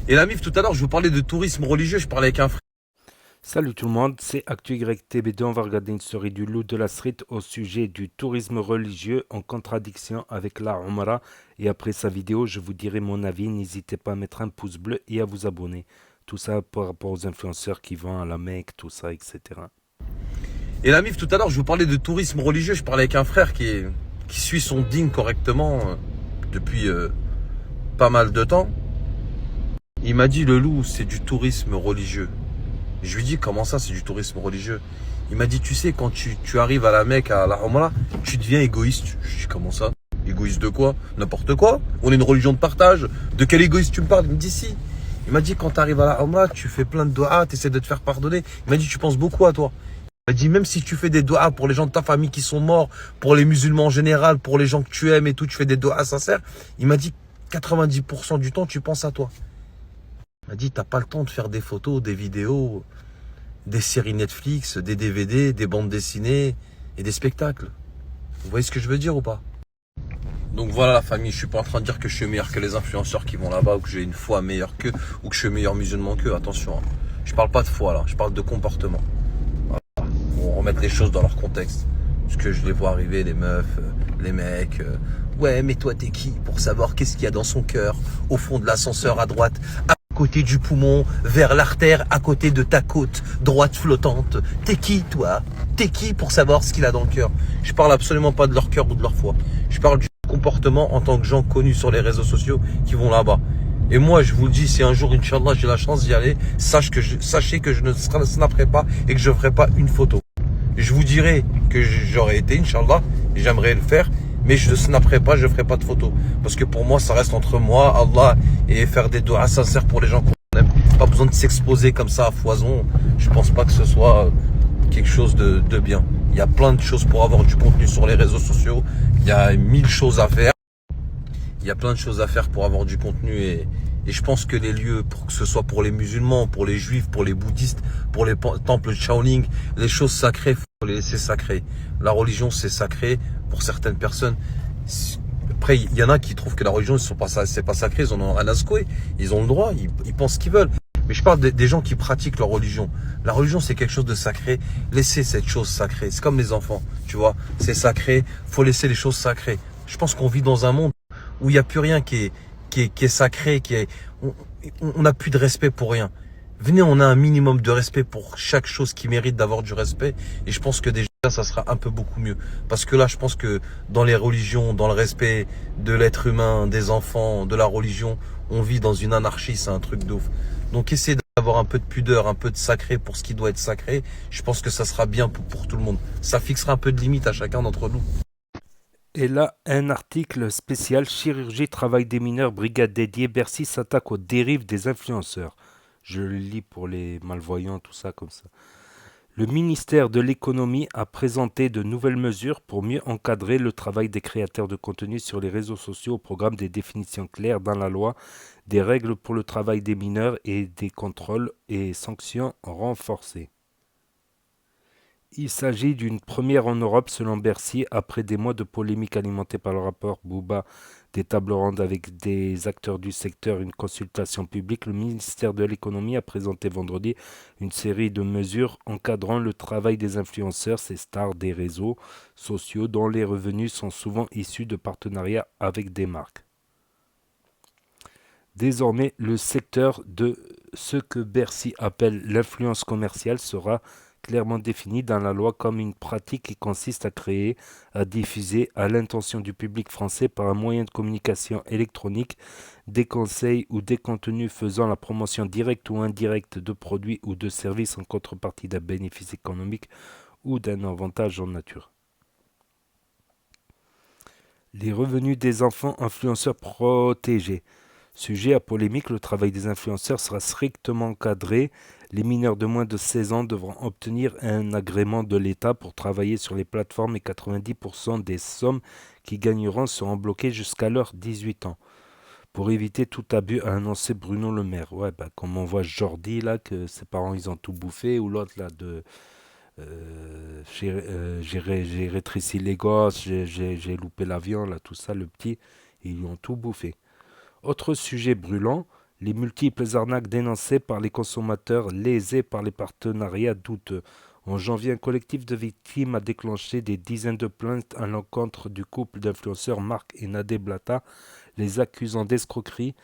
Et la mif, tout à l'heure, je vous parlais de tourisme religieux, je parlais avec un frère. Salut tout le monde, c'est ActuYTB2. On va regarder une story du loup de la street au sujet du tourisme religieux en contradiction avec la Umrah. Et après sa vidéo, je vous dirai mon avis. N'hésitez pas à mettre un pouce bleu et à vous abonner. Tout ça par rapport aux influenceurs qui vont à la Mecque, tout ça, etc. Et la mif, tout à l'heure, je vous parlais de tourisme religieux, je parlais avec un frère qui suit son digne correctement depuis pas mal de temps. Il m'a dit, le loup, c'est du tourisme religieux. Je lui dis, comment ça, c'est du tourisme religieux? Il m'a dit, tu sais, quand tu arrives à la Mecque, à la Umrah, tu deviens égoïste. Je lui dis, comment ça? Égoïste de quoi? N'importe quoi. On est une religion de partage. De quel égoïste tu me parles? Il me dit, si. Il m'a dit, quand tu arrives à la Umrah, tu fais plein de doigts, tu essaies de te faire pardonner. Il m'a dit, tu penses beaucoup à toi. Il m'a dit, même si tu fais des doigts pour les gens de ta famille qui sont morts, pour les musulmans en général, pour les gens que tu aimes et tout, tu fais des doigts sincères. Il m'a dit, 90% du temps, tu penses à toi. Il m'a dit, t'as pas le temps de faire des photos, des vidéos, des séries Netflix, des DVD, des bandes dessinées et des spectacles. Vous voyez ce que je veux dire ou pas? Donc voilà la famille, je suis pas en train de dire que je suis meilleur que les influenceurs qui vont là-bas ou que j'ai une foi meilleure qu'eux ou que je suis meilleur musulman qu'eux, attention. Hein. Je parle pas de foi là, je parle de comportement. Pour remettre les choses dans leur contexte. Parce que je les vois arriver, les meufs, les mecs. Ouais, mais toi, t'es qui pour savoir qu'est-ce qu'il y a dans son cœur, au fond de l'ascenseur à droite, à côté du poumon, vers l'artère, à côté de ta côte droite flottante. T'es qui, toi? T'es qui pour savoir ce qu'il a dans le cœur? Je parle absolument pas de leur cœur ou de leur foi. Je parle du comportement en tant que gens connus sur les réseaux sociaux qui vont là-bas. Et moi, je vous le dis, si un jour, Inch'Allah, j'ai la chance d'y aller, sachez que je ne snapperai pas et que je ferai pas une photo. Je vous dirai que j'aurais été, Inch'Allah, et j'aimerais le faire, mais je ne snapperai pas, je ne ferai pas de photos. Parce que pour moi, ça reste entre moi, Allah, et faire des doigts sincères pour les gens qu'on aime. Pas besoin de s'exposer comme ça à foison. Je pense pas que ce soit quelque chose de bien. Il y a plein de choses pour avoir du contenu sur les réseaux sociaux. Il y a 1000 choses à faire. Il y a plein de choses à faire pour avoir du contenu et je pense que les lieux, pour que ce soit pour les musulmans, pour les juifs, pour les bouddhistes, pour les temples de Shaolin, les choses sacrées, faut les laisser sacrées. La religion, c'est sacré pour certaines personnes. Après, il y en a qui trouvent que la religion, c'est pas sacré, ils en ont rien à secouer. Ils ont le droit, ils pensent ce qu'ils veulent. Mais je parle des gens qui pratiquent leur religion. La religion, c'est quelque chose de sacré. Laissez cette chose sacrée. C'est comme les enfants, tu vois. C'est sacré. Faut laisser les choses sacrées. Je pense qu'on vit dans un monde où il n'y a plus rien qui est sacré, on n'a plus de respect pour rien. Venez, on a un minimum de respect pour chaque chose qui mérite d'avoir du respect. Et je pense que déjà, ça sera un peu beaucoup mieux. Parce que là, je pense que dans les religions, dans le respect de l'être humain, des enfants, de la religion, on vit dans une anarchie, c'est un truc de ouf. Donc essayez d'avoir un peu de pudeur, un peu de sacré pour ce qui doit être sacré. Je pense que ça sera bien pour tout le monde. Ça fixera un peu de limite à chacun d'entre nous. Et là, un article spécial chirurgie, travail des mineurs, brigade dédiée. Bercy s'attaque aux dérives des influenceurs. Je le lis pour les malvoyants, tout ça comme ça. Le ministère de l'économie a présenté de nouvelles mesures pour mieux encadrer le travail des créateurs de contenu sur les réseaux sociaux au programme des définitions claires dans la loi, des règles pour le travail des mineurs et des contrôles et sanctions renforcés. Il s'agit d'une première en Europe selon Bercy, après des mois de polémiques alimentées par le rapport Bouba des tables rondes avec des acteurs du secteur, une consultation publique. Le ministère de l'économie a présenté vendredi une série de mesures encadrant le travail des influenceurs, ces stars des réseaux sociaux dont les revenus sont souvent issus de partenariats avec des marques. Désormais, le secteur de ce que Bercy appelle l'influence commerciale sera clairement défini dans la loi comme une pratique qui consiste à créer, à diffuser à l'intention du public français par un moyen de communication électronique des conseils ou des contenus faisant la promotion directe ou indirecte de produits ou de services en contrepartie d'un bénéfice économique ou d'un avantage en nature. Les revenus des enfants influenceurs protégés. Sujet à polémique, le travail des influenceurs sera strictement encadré. Les mineurs de moins de 16 ans devront obtenir un agrément de l'État pour travailler sur les plateformes et 90% des sommes qu'ils gagneront seront bloquées jusqu'à leurs 18 ans. Pour éviter tout abus, a annoncé Bruno Le Maire. Ouais, bah, comme on voit Jordi là, que ses parents ils ont tout bouffé, ou l'autre là de j'ai rétréci les gosses, j'ai loupé l'avion, là, tout ça, le petit, ils lui ont tout bouffé. Autre sujet brûlant, Les multiples arnaques dénoncées par les consommateurs lésés par les partenariats douteux. En janvier, un collectif de victimes a déclenché des dizaines de plaintes à l'encontre du couple d'influenceurs Marc et Nadé Blata, les accusant d'escroquerie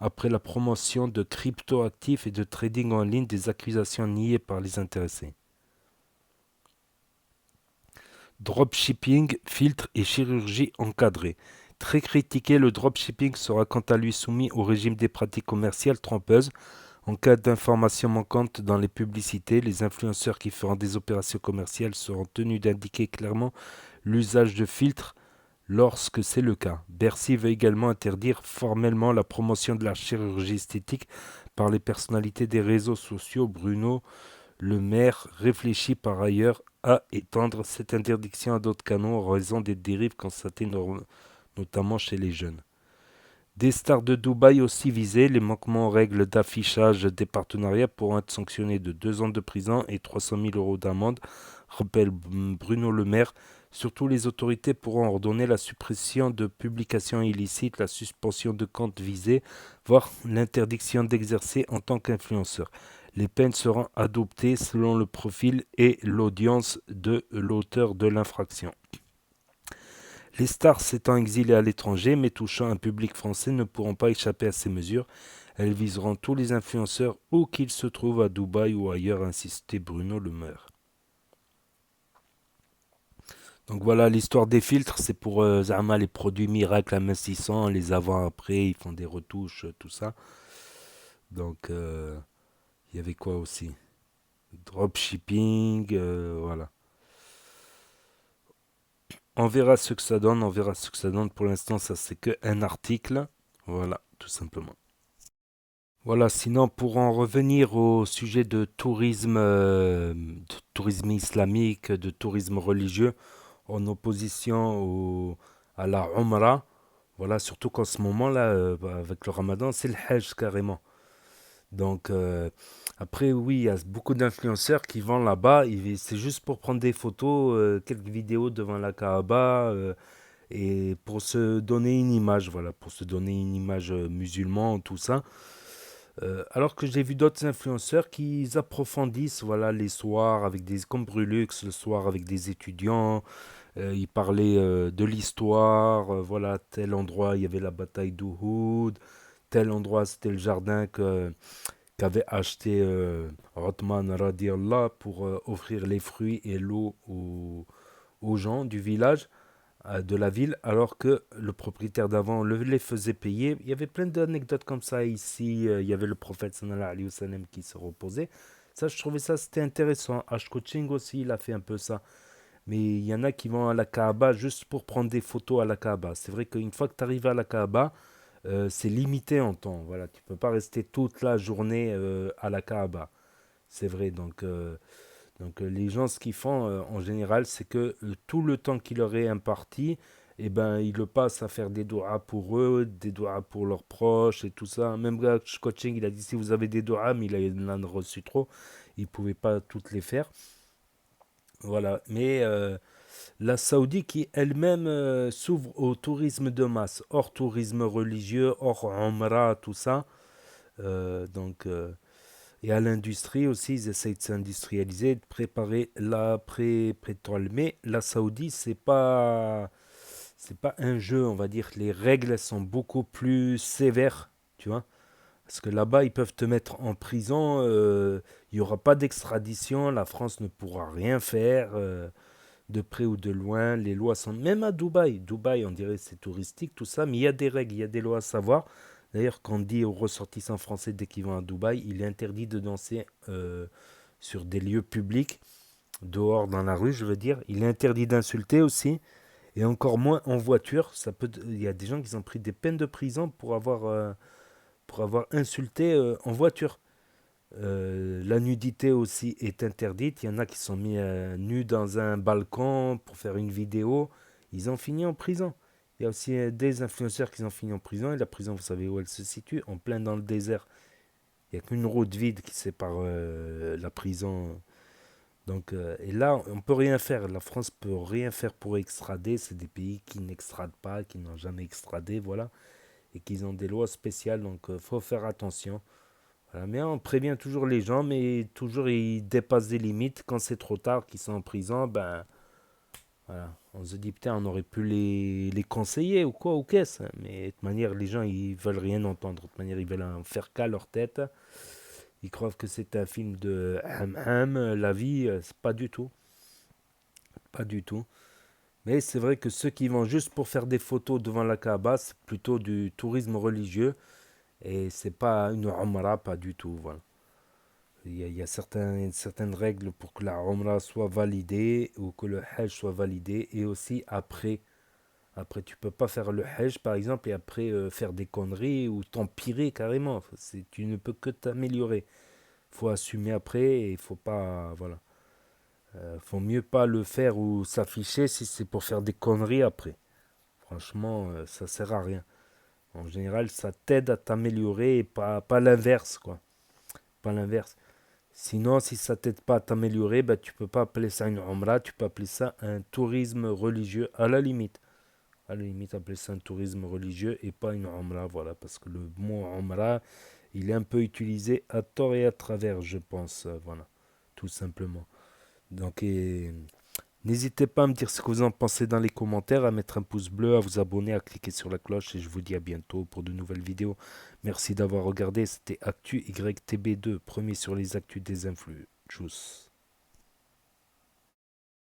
après la promotion de cryptoactifs et de trading en ligne, des accusations niées par les intéressés. Dropshipping, filtre et chirurgie encadrée. Très critiqué, le dropshipping sera quant à lui soumis au régime des pratiques commerciales trompeuses. En cas d'informations manquantes dans les publicités, les influenceurs qui feront des opérations commerciales seront tenus d'indiquer clairement l'usage de filtres lorsque c'est le cas. Bercy veut également interdire formellement la promotion de la chirurgie esthétique par les personnalités des réseaux sociaux. Bruno Le Maire réfléchit par ailleurs à étendre cette interdiction à d'autres canaux en raison des dérives constatées notamment chez les jeunes. Des stars de Dubaï aussi visées, les manquements aux règles d'affichage des partenariats pourront être sanctionnés de 2 ans de prison et 300 000 euros d'amende, rappelle Bruno Le Maire. Surtout, les autorités pourront ordonner la suppression de publications illicites, la suspension de comptes visés, voire l'interdiction d'exercer en tant qu'influenceur. Les peines seront adoptées selon le profil et l'audience de l'auteur de l'infraction. Les stars s'étant exilées à l'étranger mais touchant un public français ne pourront pas échapper à ces mesures. Elles viseront tous les influenceurs où qu'ils se trouvent à Dubaï ou ailleurs, a insisté Bruno Le Maire. Donc voilà, l'histoire des filtres, c'est pour Zama, les produits miracles amincissants, les avant-après, ils font des retouches, tout ça. Donc il y avait quoi aussi? Dropshipping, voilà. On verra ce que ça donne, on verra ce que ça donne. Pour l'instant, ça c'est qu'un article. Voilà, tout simplement. Voilà, sinon pour en revenir au sujet de tourisme islamique, de tourisme religieux, en opposition à la Umrah, voilà, surtout qu'en ce moment-là, avec le Ramadan, c'est le Hajj carrément. Donc, après, oui, il y a beaucoup d'influenceurs qui vont là-bas, c'est juste pour prendre des photos, quelques vidéos devant la Kaaba, et pour se donner une image, voilà, pour se donner une image musulmane, tout ça. Alors que j'ai vu d'autres influenceurs qui approfondissent, voilà, les soirs avec des, comme Brulux, le soir avec des étudiants, ils parlaient de l'histoire, voilà, tel endroit il y avait la bataille d'Uhud, tel endroit c'était le jardin qu'avait acheté Othman radiallah pour offrir les fruits et l'eau aux gens du village, de la ville, alors que le propriétaire d'avant les faisait payer. Il y avait plein d'anecdotes comme ça ici. Il y avait le prophète sallallahu alayhi wa sallam qui se reposait. Ça, je trouvais ça, c'était intéressant. Ash Coaching aussi, il a fait un peu ça. Mais il y en a qui vont à la Kaaba juste pour prendre des photos à la Kaaba. C'est vrai qu'une fois que tu arrives à la Kaaba, c'est limité en temps. Voilà, tu peux pas rester toute la journée à la Kaaba. C'est vrai, donc les gens, ce qu'ils font en général, c'est que tout le temps qu'il leur est imparti, eh ben, ils le passent à faire des doigts pour eux, des doigts pour leurs proches et tout ça. Même Gach Coaching, il a dit si vous avez des doigts, mais il en a reçu trop, il ne pouvait pas toutes les faire. Voilà, mais la Saoudie qui elle-même s'ouvre au tourisme de masse, hors tourisme religieux, hors Umrah, tout ça. Donc et à l'industrie aussi, ils essayent de s'industrialiser, de préparer l'après-pétrole. Mais la Saoudie, c'est pas un jeu, on va dire. Les règles sont beaucoup plus sévères, tu vois. Parce que là-bas, ils peuvent te mettre en prison, il n'y aura pas d'extradition, la France ne pourra rien faire, de près ou de loin. Les lois sont... Même à Dubaï, Dubaï, on dirait c'est touristique, tout ça, mais il y a des règles, il y a des lois à savoir. D'ailleurs, quand on dit aux ressortissants français dès qu'ils vont à Dubaï, il est interdit de danser sur des lieux publics, dehors dans la rue, je veux dire. Il est interdit d'insulter aussi, et encore moins en voiture. Il y a des gens qui ont pris des peines de prison pour avoir insulté en voiture. La nudité aussi est interdite. Il y en a qui sont mis nus dans un balcon pour faire une vidéo. Ils ont fini en prison. Il y a aussi des influenceurs qui ont fini en prison. Et la prison, vous savez où elle se situe? En plein dans le désert. Il n'y a qu'une route vide qui sépare la prison. Donc, et là, on ne peut rien faire. La France peut rien faire pour extrader. C'est des pays qui n'extradent pas, qui n'ont jamais extradé. Voilà. et qu'ils ont des lois spéciales, donc faut faire attention. Voilà, mais on prévient toujours les gens, mais toujours ils dépassent des limites. Quand c'est trop tard, qu'ils sont en prison, ben voilà. On se dit, putain, on aurait pu les conseiller ou quoi, ou qu'est-ce. Mais de toute manière, les gens, ils veulent rien entendre. De toute manière, ils veulent en faire qu'à leur tête. Ils croient que c'est un film de ham ham, la vie, c'est pas du tout. Pas du tout. Mais c'est vrai que ceux qui vont juste pour faire des photos devant la Kaaba, c'est plutôt du tourisme religieux. Et c'est pas une Umrah, pas du tout. Voilà. Il y a certaines règles pour que la Umrah soit validée ou que le Hajj soit validé. Et aussi après. Après, tu peux pas faire le Hajj, par exemple, et après faire des conneries ou t'empirer carrément. Tu ne peux que t'améliorer. Faut assumer après et il faut pas. Voilà. Faut mieux pas le faire ou s'afficher si c'est pour faire des conneries après. Franchement, ça sert à rien. En général, ça t'aide à t'améliorer et pas l'inverse, quoi. Pas l'inverse. Sinon, si ça t'aide pas à t'améliorer, bah, tu peux pas appeler ça une Umrah, tu peux appeler ça un tourisme religieux à la limite. À la limite, appeler ça un tourisme religieux et pas une Umrah, voilà, parce que le mot Umrah, il est un peu utilisé à tort et à travers, je pense, voilà, tout simplement. Donc, n'hésitez pas à me dire ce que vous en pensez dans les commentaires, à mettre un pouce bleu, à vous abonner, à cliquer sur la cloche et je vous dis à bientôt pour de nouvelles vidéos. Merci d'avoir regardé, c'était Actu YTB2, premier sur les actus des influx. Tchuss.